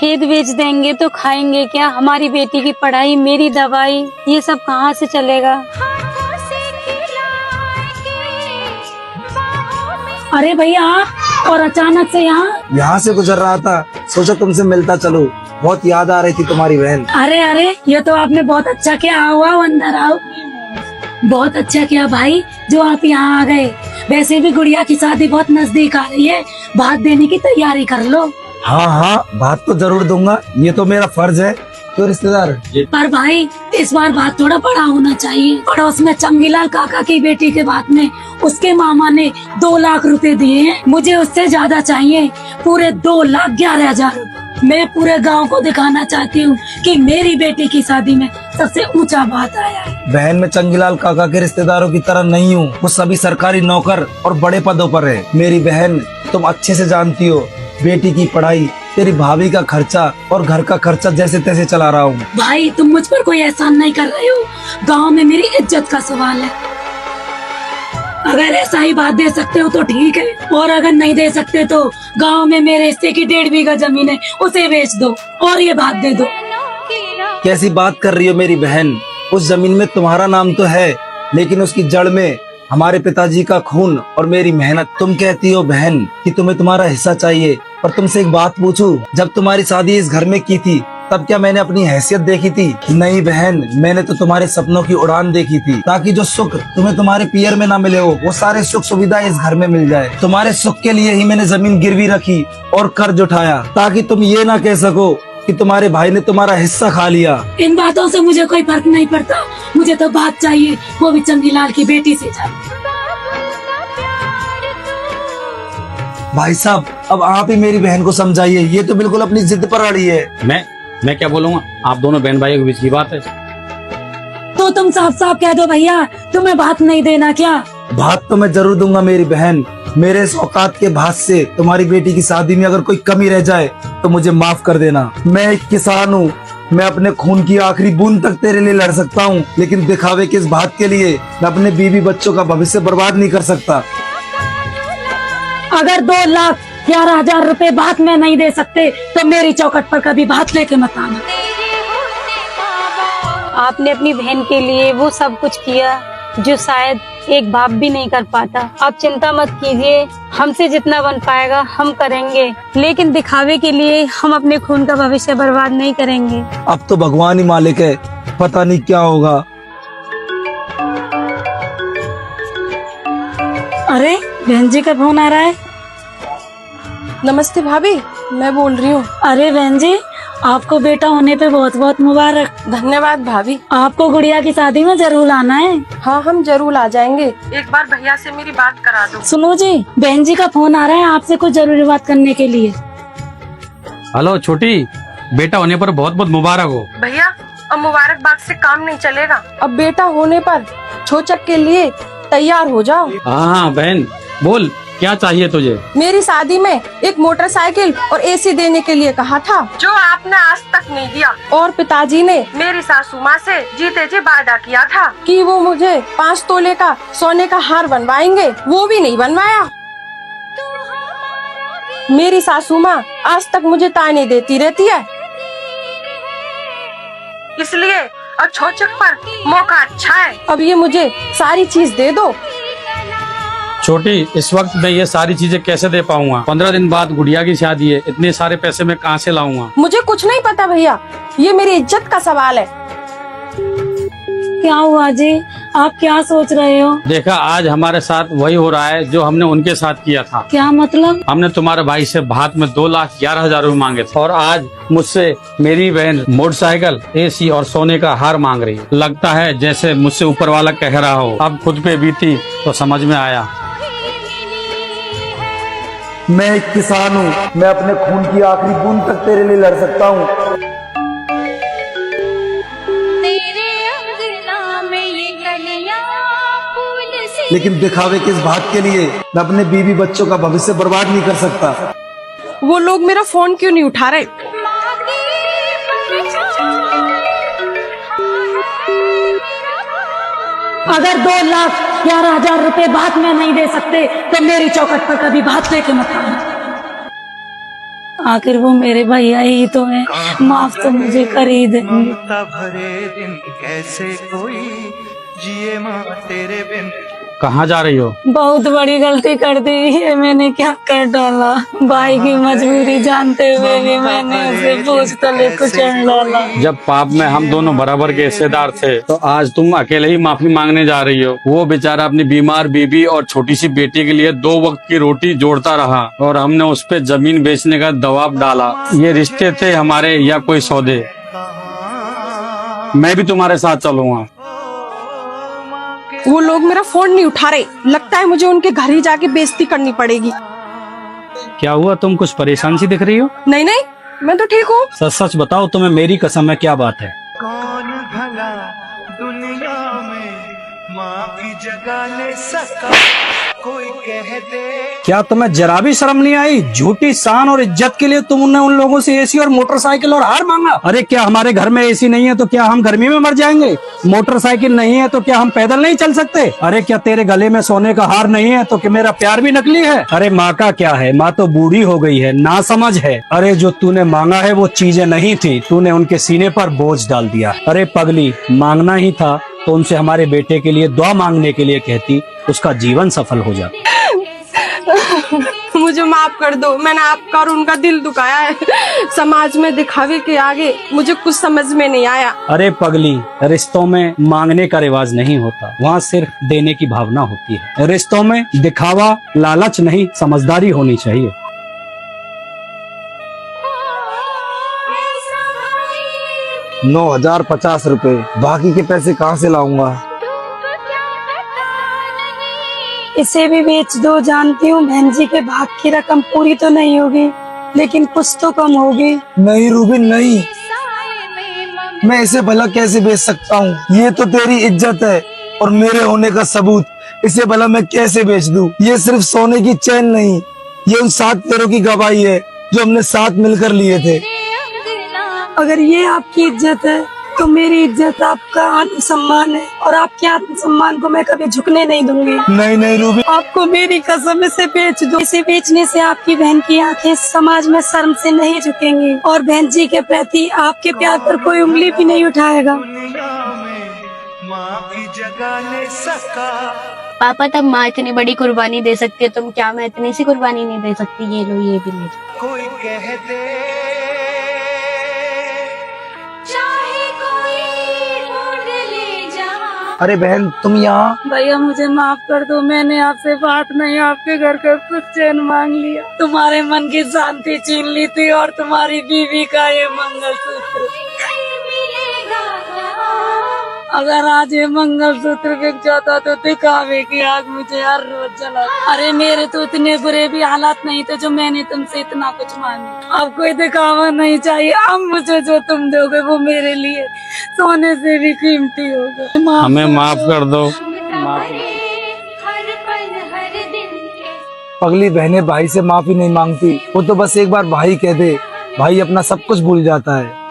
खेत बेच देंगे तो खाएंगे क्या? हमारी बेटी की पढ़ाई, मेरी दवाई, ये सब कहाँ से चलेगा? अरे भैया आप, और अचानक से यहाँ से गुजर रहा था, सोचा तुमसे मिलता चलो। बहुत याद आ रही थी तुम्हारी बहन। अरे ये तो आपने बहुत अच्छा किया। आओ अंदर आओ। बहुत अच्छा किया भाई जो आप यहाँ आ गए। वैसे भी गुड़िया की शादी बहुत नजदीक आ रही है, भात देने की तैयारी कर लो। हाँ, भात तो जरूर दूंगा, ये तो मेरा फर्ज है। तो रिश्तेदार, पर भाई इस बार बात थोड़ा बड़ा होना चाहिए। पड़ोस में चंगीलाल काका की बेटी के बात में उसके मामा ने 2 लाख रुपए दिए हैं। मुझे उससे ज्यादा चाहिए, पूरे 2,11,000 रुपए। मैं पूरे गांव को दिखाना चाहती हूँ कि मेरी बेटी की शादी में सबसे ऊंचा बात आया है। बहन, मैं चंगीलाल काका के रिश्तेदारों की तरह नहीं हूँ। वो सभी सरकारी नौकर और बड़े पदों पर है। मेरी बहन, तुम अच्छे से जानती हो, बेटी की पढ़ाई, तेरी भाभी का खर्चा और घर का खर्चा जैसे तैसे चला रहा हूँ। भाई तुम मुझ पर कोई एहसान नहीं कर रहे हो। गांव में मेरी इज्जत का सवाल है। अगर ऐसा ही बात दे सकते हो तो ठीक है, और अगर नहीं दे सकते तो गांव में मेरे हिस्से की 1.5 बीघा जमीन है, उसे बेच दो और ये बात दे दो। कैसी बात कर रही हो मेरी बहन? उस जमीन में तुम्हारा नाम तो है, लेकिन उसकी जड़ में हमारे पिताजी का खून और मेरी मेहनत। तुम कहती हो बहन कि तुम्हें तुम्हारा हिस्सा चाहिए, पर तुमसे एक बात पूछूं, जब तुम्हारी शादी इस घर में की थी तब क्या मैंने अपनी हैसियत देखी थी? नहीं बहन, मैंने तो तुम्हारे सपनों की उड़ान देखी थी, ताकि जो सुख तुम्हें तुम्हारे पियर में ना मिले हो, वो सारे सुख सुविधा इस घर में मिल जाए। तुम्हारे सुख के लिए ही मैंने जमीन गिरवी रखी और कर्ज उठाया, ताकि तुम ये ना कह सको कि तुम्हारे भाई ने तुम्हारा हिस्सा खा लिया। इन बातों से मुझे कोई फर्क नहीं पड़ता। मुझे तो बात चाहिए, वो भी चंगीलाल की बेटी से चाहिए। भाई साहब, अब आप ही मेरी बहन को समझाइए, ये तो बिल्कुल अपनी जिद पर अड़ी है। मैं क्या बोलूँगा? आप दोनों बहन भाइयों के बीच की बात है। तो तुम साफ साफ कह दो भैया, तुम्हें बात नहीं देना क्या? भात तो मैं जरूर दूंगा मेरी बहन। मेरे इस औकात के भात से तुम्हारी बेटी की शादी में अगर कोई कमी रह जाए तो मुझे माफ कर देना। मैं एक किसान हूँ, मैं अपने खून की आखिरी बूंद तक तेरे लिए लड़ सकता हूँ, लेकिन दिखावे के इस भात के लिए मैं अपने बीवी बच्चों का भविष्य बर्बाद नहीं कर सकता। अगर 2,11,000 रुपए बात में नहीं दे सकते तो मेरी चौखट पर कभी बात लेके मत आना। आपने अपनी बहन के लिए वो सब कुछ किया जो शायद एक बाप भी नहीं कर पाता। आप चिंता मत कीजिए, हमसे जितना बन पाएगा हम करेंगे, लेकिन दिखावे के लिए हम अपने खून का भविष्य बर्बाद नहीं करेंगे। अब तो भगवान ही मालिक है, पता नहीं क्या होगा। अरे बहन जी का फोन आ रहा है। नमस्ते भाभी, मैं बोल रही हूँ। अरे बहन जी, आपको बेटा होने पे बहुत बहुत मुबारक। धन्यवाद भाभी। आपको गुड़िया की शादी में जरूर आना है। हाँ, हम जरूर आ जाएंगे। एक बार भैया से मेरी बात करा दो। सुनो जी, बहन जी का फोन आ रहा है आपसे कुछ जरूरी बात करने के लिए। हेलो छोटी, बेटा होने पर बहुत बहुत मुबारक हो। भैया, अब मुबारकबाद से काम नहीं चलेगा। अब बेटा होने पर छोचक के लिए तैयार हो जाओ। हाँ बहन, बोल क्या चाहिए तुझे? मेरी शादी में एक मोटरसाइकिल और एसी देने के लिए कहा था, जो आपने आज तक नहीं दिया। और पिताजी ने मेरी सासू माँ से जीते जी वादा किया था कि वो मुझे 5 तोले का सोने का हार बनवाएंगे, वो भी नहीं बनवाया। मेरी सासू माँ आज तक मुझे ताने देती रहती है, इसलिए अब छोचक पर मौका अच्छा है। अब ये मुझे सारी चीज दे दो। छोटी, इस वक्त मैं ये सारी चीजें कैसे दे पाऊंगा? 15 दिन बाद गुड़िया की शादी है, इतने सारे पैसे मैं कहाँ से लाऊंगा? मुझे कुछ नहीं पता भैया, ये मेरी इज्जत का सवाल है। क्या हुआ जी, आप क्या सोच रहे हो? देखा, आज हमारे साथ वही हो रहा है जो हमने उनके साथ किया था। क्या मतलब? हमने तुम्हारे भाई से भात में 2,11,000 रुपए मांगे थे, और आज मुझसे मेरी बहन मोटरसाइकिल, एसी और सोने का हार मांग रही है। लगता है जैसे मुझसे ऊपर वाला कह रहा हो। अब खुद पे बीती तो समझ में आया। मैं एक किसान हूँ, मैं अपने खून की आखिरी बूंद तक तेरे लिए लड़ सकता हूँ। लेकिन दिखावे के इस बात के लिए मैं अपने बीवी बच्चों का भविष्य बर्बाद नहीं कर सकता। वो लोग मेरा फोन क्यों नहीं उठा रहे? अगर 2,11,000 रुपए बात में नहीं दे सकते तो मेरी चौखट पर कभी बात लेके मत आना। आखिर वो मेरे भैया ही तो है, माफ तो मुझे कर ही देंगे। ममता भरे दिन कैसे कोई जिए माँ तेरे बिन। कहाँ जा रही हो? बहुत बड़ी गलती कर दी है मैंने, क्या कर डाला। भाई की मजबूरी जानते हुए भी मैंने उसे बोझ तले कुचल डाला। जब पाप में हम दोनों बराबर के हिस्सेदार थे तो आज तुम अकेले ही माफी मांगने जा रही हो। वो बेचारा अपनी बीमार बीबी और छोटी सी बेटी के लिए 2 वक्त की रोटी जोड़ता रहा और हमने उस पे जमीन बेचने का दबाव डाला। ये रिश्ते थे हमारे या कोई सौदे? मैं भी तुम्हारे साथ चलूंगा। वो लोग मेरा फोन नहीं उठा रहे, लगता है मुझे उनके घर ही जाके बेइज्जती करनी पड़ेगी। क्या हुआ, तुम कुछ परेशान सी दिख रही हो? नहीं नहीं, मैं तो ठीक हूँ। सच सच बताओ, तुम्हें मेरी कसम है, क्या बात है? कौन भला दुनिया में माँ की जगह ले सका, कोई कह दे। क्या तुम्हें जरा भी शर्म नहीं आई? झूठी शान और इज्जत के लिए तुमने उन लोगों से एसी और मोटरसाइकिल और हार मांगा। अरे क्या हमारे घर में एसी नहीं है तो क्या हम गर्मी में मर जाएंगे? मोटरसाइकिल नहीं है तो क्या हम पैदल नहीं चल सकते? अरे क्या तेरे गले में सोने का हार नहीं है तो क्या मेरा प्यार भी नकली है? अरे माँ का क्या है, माँ तो बूढ़ी हो गई है, ना समझ है। अरे जो तूने मांगा है वो चीजें नहीं थी, तूने उनके सीने पर बोझ डाल दिया। अरे पगली, मांगना ही था तो उनसे हमारे बेटे के लिए दुआ मांगने के लिए कहती, उसका जीवन सफल हो जाता। मुझे माफ कर दो, मैंने आपका और उनका दिल दुखाया है। समाज में दिखावे के आगे मुझे कुछ समझ में नहीं आया। अरे पगली, रिश्तों में मांगने का रिवाज नहीं होता, वहाँ सिर्फ देने की भावना होती है। रिश्तों में दिखावा, लालच नहीं, समझदारी होनी चाहिए। ₹9,050, बाकी के पैसे कहाँ से लाऊंगा? इसे भी बेच दो। जानती हूँ बहन जी के भाग की रकम पूरी तो नहीं होगी, लेकिन कुछ तो कम होगी। नहीं रूबिन नहीं, मैं इसे भला कैसे बेच सकता हूँ? ये तो तेरी इज्जत है और मेरे होने का सबूत। इसे भला मैं कैसे बेच दूँ? ये सिर्फ सोने की चैन नहीं, ये उन 7 पैरों की गवाही है जो हमने साथ मिलकर लिए थे। अगर ये आपकी इज्जत है तो मेरी इज्जत आपका आत्मसम्मान है, और आपके आत्मसम्मान को मैं कभी झुकने नहीं दूंगी। नहीं नहीं रूबिन, आपको मेरी कसम, इसे बेच दो। इसे बेचने से आपकी बहन की आंखें समाज में शर्म से नहीं झुकेंगी और बहन जी के प्रति आपके प्यार पर कोई उंगली भी नहीं उठाएगा। दुनिया में माँ की जगह ले सका। पापा तब माँ इतनी बड़ी कुर्बानी दे सकती है, तुम क्या मैं इतनी सी कुर्बानी नहीं दे सकती? ये लो, ये भी ले जाओ। कोई कह दे अरे बहन तुम यहाँ? भैया मुझे माफ कर दो, मैंने आपसे बात नहीं, आपके घर का कुछ चैन मांग लिया, तुम्हारे मन की शांति छीन ली थी और तुम्हारी बीवी का ये मंगलसूत्र। अगर आज ये मंगलसूत्र बिक जाता तो दिखावे की आग मुझे हर रोज जला। अरे मेरे तो इतने बुरे भी हालात नहीं थे जो मैंने तुमसे इतना कुछ मांगा। अब कोई दिखावा नहीं चाहिए। अब मुझे जो तुम दोगे वो मेरे लिए सोने से भी कीमती होगा। हमें माफ कर दो। पगली बहनें भाई से माफी नहीं मांगती, वो तो बस एक बार भाई कह दे, भाई अपना सब कुछ भूल जाता है।